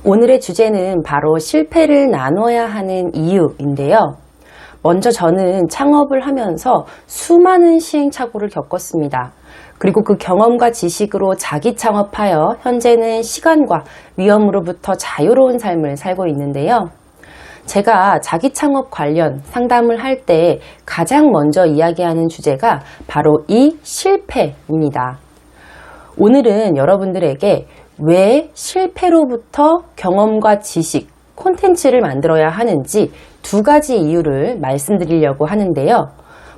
오늘의 주제는 바로 실패를 나눠야 하는 이유인데요. 먼저 저는 창업을 하면서 수많은 시행착오를 겪었습니다. 그리고 그 경험과 지식으로 자기 창업하여 현재는 시간과 위험으로부터 자유로운 삶을 살고 있는데요. 제가 자기 창업 관련 상담을 할 때 가장 먼저 이야기하는 주제가 바로 이 실패입니다. 오늘은 여러분들에게 왜 실패로부터 경험과 지식, 콘텐츠를 만들어야 하는지 두 가지 이유를 말씀드리려고 하는데요.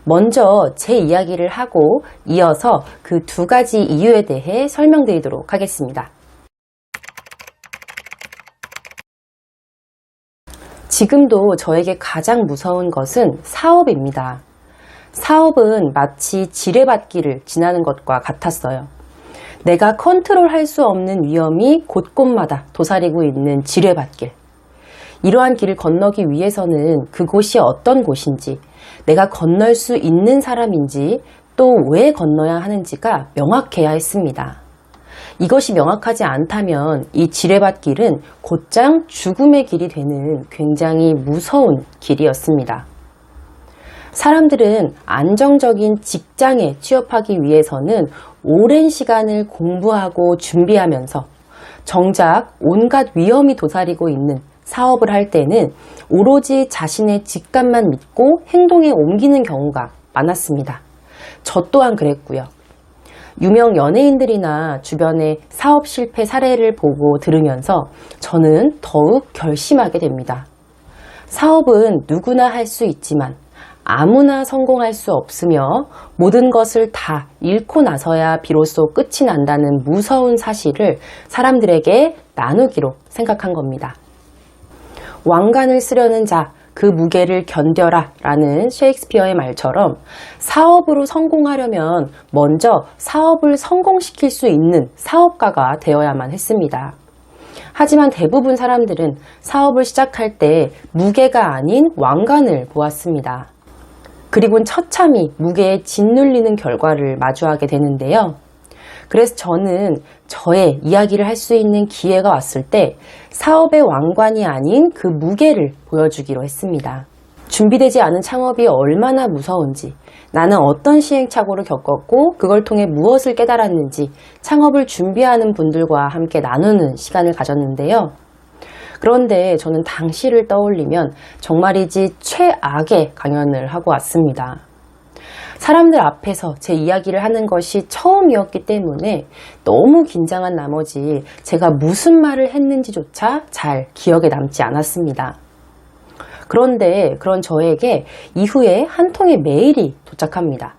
먼저 제 이야기를 하고 이어서 그 두 가지 이유에 대해 설명드리도록 하겠습니다. 지금도 저에게 가장 무서운 것은 사업입니다. 사업은 마치 지뢰밭길을 지나는 것과 같았어요. 내가 컨트롤할 수 없는 위험이 곳곳마다 도사리고 있는 지뢰밭길. 이러한 길을 건너기 위해서는 그곳이 어떤 곳인지, 내가 건널 수 있는 사람인지, 또 왜 건너야 하는지가 명확해야 했습니다. 이것이 명확하지 않다면 이 지뢰밭길은 곧장 죽음의 길이 되는 굉장히 무서운 길이었습니다. 사람들은 안정적인 직장에 취업하기 위해서는 오랜 시간을 공부하고 준비하면서 정작 온갖 위험이 도사리고 있는 사업을 할 때는 오로지 자신의 직감만 믿고 행동에 옮기는 경우가 많았습니다. 저 또한 그랬고요. 유명 연예인들이나 주변의 사업 실패 사례를 보고 들으면서 저는 더욱 결심하게 됩니다. 사업은 누구나 할 수 있지만 아무나 성공할 수 없으며 모든 것을 다 잃고 나서야 비로소 끝이 난다는 무서운 사실을 사람들에게 나누기로 생각한 겁니다. 왕관을 쓰려는 자, 그 무게를 견뎌라 라는 셰익스피어의 말처럼 사업으로 성공하려면 먼저 사업을 성공시킬 수 있는 사업가가 되어야만 했습니다. 하지만 대부분 사람들은 사업을 시작할 때 무게가 아닌 왕관을 보았습니다. 그리고는 처참히 무게에 짓눌리는 결과를 마주하게 되는데요. 그래서 저는 저의 이야기를 할 수 있는 기회가 왔을 때 사업의 왕관이 아닌 그 무게를 보여주기로 했습니다. 준비되지 않은 창업이 얼마나 무서운지, 나는 어떤 시행착오를 겪었고 그걸 통해 무엇을 깨달았는지 창업을 준비하는 분들과 함께 나누는 시간을 가졌는데요. 그런데 저는 당시를 떠올리면 정말이지 최악의 강연을 하고 왔습니다. 사람들 앞에서 제 이야기를 하는 것이 처음이었기 때문에 너무 긴장한 나머지 제가 무슨 말을 했는지조차 잘 기억에 남지 않았습니다. 그런데 그런 저에게 이후에 한 통의 메일이 도착합니다.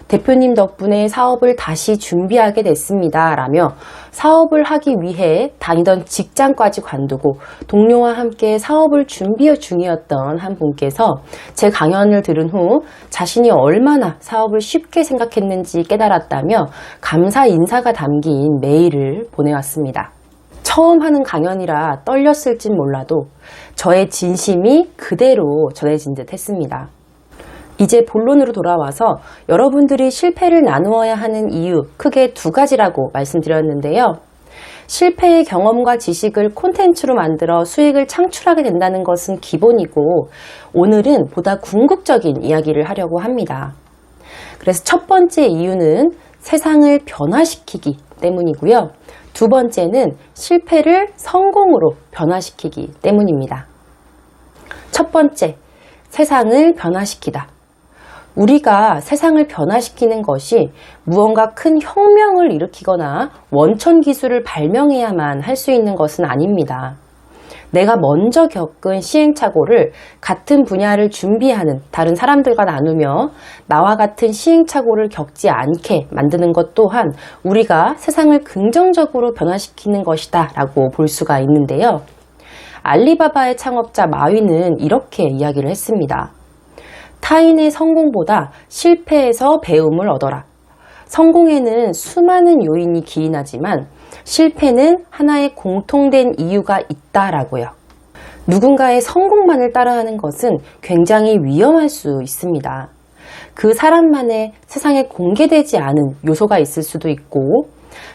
대표님 덕분에 사업을 다시 준비하게 됐습니다. 라며 사업을 하기 위해 다니던 직장까지 관두고 동료와 함께 사업을 준비 중이었던 한 분께서 제 강연을 들은 후 자신이 얼마나 사업을 쉽게 생각했는지 깨달았다며 감사 인사가 담긴 메일을 보내왔습니다. 처음 하는 강연이라 떨렸을진 몰라도 저의 진심이 그대로 전해진 듯 했습니다. 이제 본론으로 돌아와서 여러분들이 실패를 나누어야 하는 이유 크게 두 가지라고 말씀드렸는데요. 실패의 경험과 지식을 콘텐츠로 만들어 수익을 창출하게 된다는 것은 기본이고 오늘은 보다 궁극적인 이야기를 하려고 합니다. 그래서 첫 번째 이유는 세상을 변화시키기 때문이고요. 두 번째는 실패를 성공으로 변화시키기 때문입니다. 첫 번째, 세상을 변화시키다. 우리가 세상을 변화시키는 것이 무언가 큰 혁명을 일으키거나 원천 기술을 발명해야만 할 수 있는 것은 아닙니다. 내가 먼저 겪은 시행착오를 같은 분야를 준비하는 다른 사람들과 나누며 나와 같은 시행착오를 겪지 않게 만드는 것 또한 우리가 세상을 긍정적으로 변화시키는 것이다 라고 볼 수가 있는데요. 알리바바의 창업자 마윈은 이렇게 이야기를 했습니다. 타인의 성공보다 실패에서 배움을 얻어라. 성공에는 수많은 요인이 기인하지만 실패는 하나의 공통된 이유가 있다라고요. 누군가의 성공만을 따라하는 것은 굉장히 위험할 수 있습니다. 그 사람만의 세상에 공개되지 않은 요소가 있을 수도 있고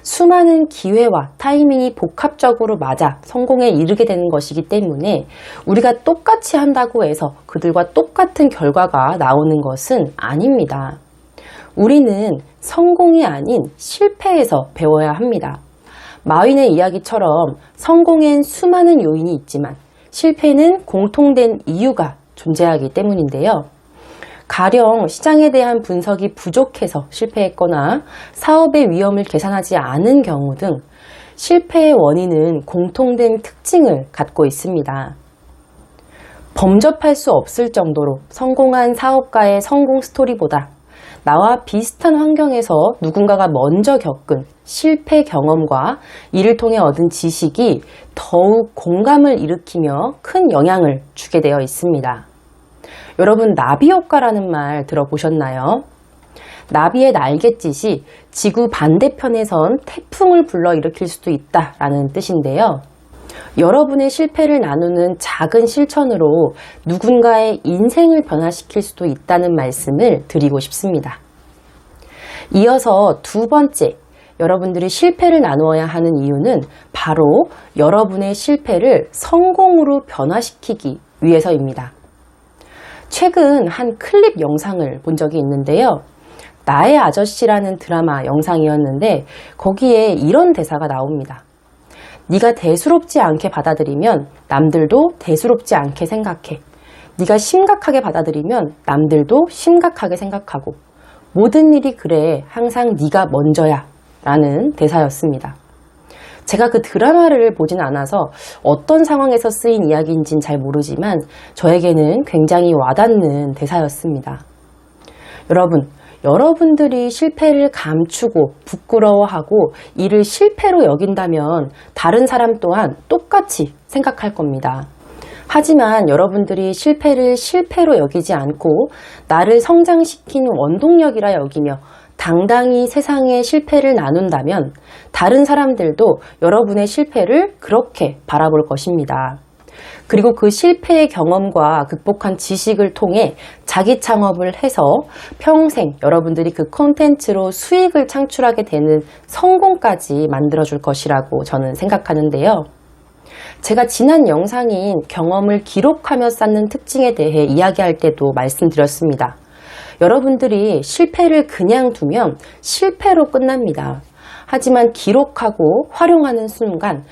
수많은 기회와 타이밍이 복합적으로 맞아 성공에 이르게 되는 것이기 때문에 우리가 똑같이 한다고 해서 그들과 똑같은 결과가 나오는 것은 아닙니다. 우리는 성공이 아닌 실패에서 배워야 합니다. 마윈의 이야기처럼 성공엔 수많은 요인이 있지만 실패는 공통된 이유가 존재하기 때문인데요. 가령 시장에 대한 분석이 부족해서 실패했거나 사업의 위험을 계산하지 않은 경우 등 실패의 원인은 공통된 특징을 갖고 있습니다. 범접할 수 없을 정도로 성공한 사업가의 성공 스토리보다 나와 비슷한 환경에서 누군가가 먼저 겪은 실패 경험과 이를 통해 얻은 지식이 더욱 공감을 일으키며 큰 영향을 주게 되어 있습니다. 여러분, 나비 효과라는 말 들어보셨나요? 나비의 날갯짓이 지구 반대편에선 태풍을 불러일으킬 수도 있다라는 뜻인데요. 여러분의 실패를 나누는 작은 실천으로 누군가의 인생을 변화시킬 수도 있다는 말씀을 드리고 싶습니다. 이어서 두 번째, 여러분들이 실패를 나누어야 하는 이유는 바로 여러분의 실패를 성공으로 변화시키기 위해서입니다. 최근 한 클립 영상을 본 적이 있는데요. 나의 아저씨라는 드라마 영상이었는데 거기에 이런 대사가 나옵니다. 네가 대수롭지 않게 받아들이면 남들도 대수롭지 않게 생각해. 네가 심각하게 받아들이면 남들도 심각하게 생각하고 모든 일이 그래 항상 네가 먼저야 라는 대사였습니다. 제가 그 드라마를 보진 않아서 어떤 상황에서 쓰인 이야기인지는 잘 모르지만 저에게는 굉장히 와닿는 대사였습니다. 여러분들이 실패를 감추고 부끄러워하고 이를 실패로 여긴다면 다른 사람 또한 똑같이 생각할 겁니다. 하지만 여러분들이 실패를 실패로 여기지 않고 나를 성장시키는 원동력이라 여기며 당당히 세상의 실패를 나눈다면 다른 사람들도 여러분의 실패를 그렇게 바라볼 것입니다. 그리고 그 실패의 경험과 극복한 지식을 통해 자기 창업을 해서 평생 여러분들이 그 콘텐츠로 수익을 창출하게 되는 성공까지 만들어줄 것이라고 저는 생각하는데요. 제가 지난 영상인 경험을 기록하며 쌓는 특징에 대해 이야기할 때도 말씀드렸습니다. 여러분들이 실패를 그냥 두면 실패로 끝납니다. 하지만 기록하고 활용하는 순간,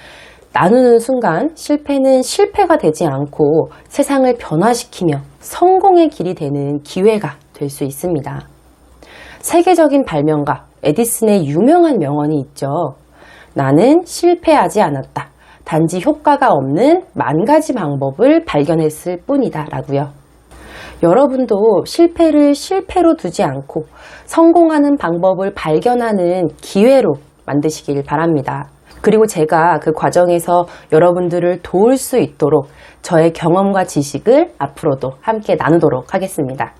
나누는 순간 실패는 실패가 되지 않고 세상을 변화시키며 성공의 길이 되는 기회가 될 수 있습니다. 세계적인 발명가 에디슨의 유명한 명언이 있죠. 나는 실패하지 않았다. 단지 효과가 없는 10,000가지 방법을 발견했을 뿐이다 라고요. 여러분도 실패를 실패로 두지 않고 성공하는 방법을 발견하는 기회로 만드시길 바랍니다. 그리고 제가 그 과정에서 여러분들을 도울 수 있도록 저의 경험과 지식을 앞으로도 함께 나누도록 하겠습니다.